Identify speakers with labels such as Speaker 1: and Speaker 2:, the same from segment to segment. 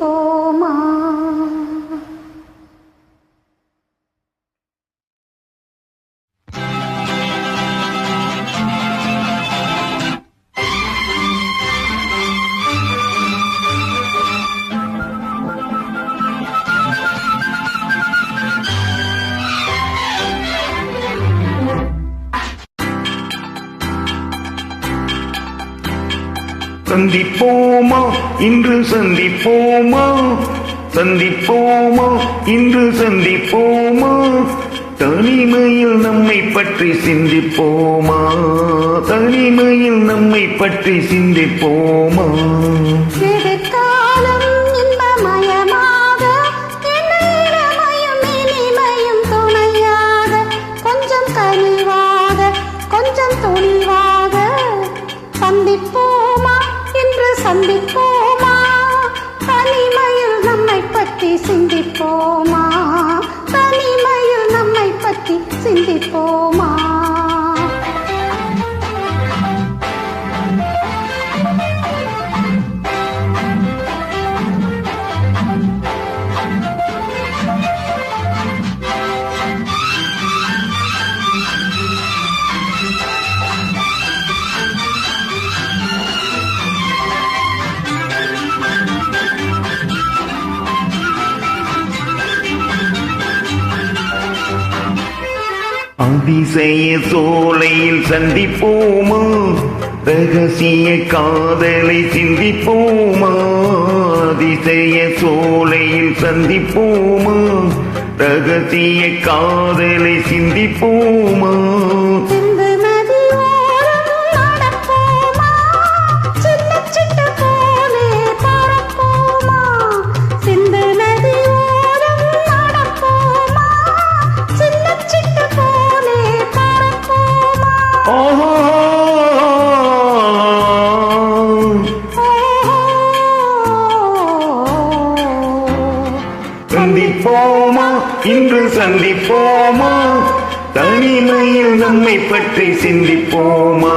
Speaker 1: சிந்திப்போமா?
Speaker 2: சந்திப்போமா இன்று சந்திப்போமா, சந்திப்போமா இன்று சந்திப்போமா, தனிமையில் நம்மை பற்றி சிந்திப்போமா, தனிமையில் நம்மை பற்றி சிந்திப்போமா.
Speaker 1: சந்திப்போமா தனிமையில் நம்மை பற்றி சிந்திப்போமா, தனிமையில் நம்மை பற்றி சிந்திப்போமா.
Speaker 2: அதிசய சோலையில் சந்திப்போமா, ரகசிய காதலை சிந்திப்போமா, அதிசய சோலையில் சந்திப்போமா, ரகசிய காதலை சிந்திப்போமா. சந்திப்போமா இன்று சந்திப்போமா, தனிமையில் நம்மை பற்றி சிந்திப்போமா,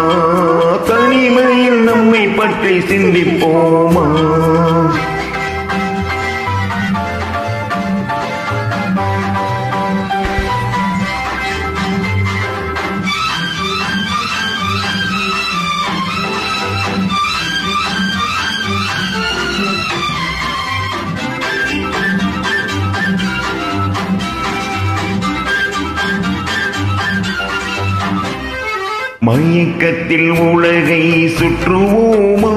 Speaker 2: தனிமையில் நம்மை பற்றி சிந்திப்போமா. மயக்கத்தில் உலகை சுற்றுவோமா,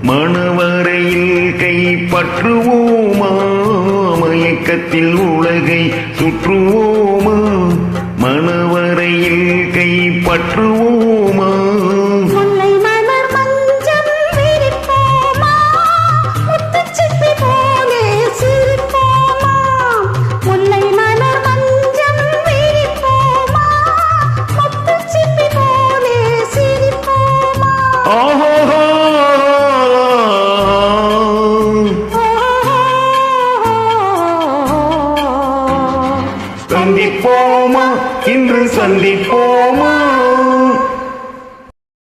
Speaker 2: மணவரையில் கைப்பற்றுவோமா, மயக்கத்தில் உலகை சுற்றுவோமா, மணவரையில் கைப்பற்றுவோமா. சந்திப்போமா இன்று சந்திப்போமா.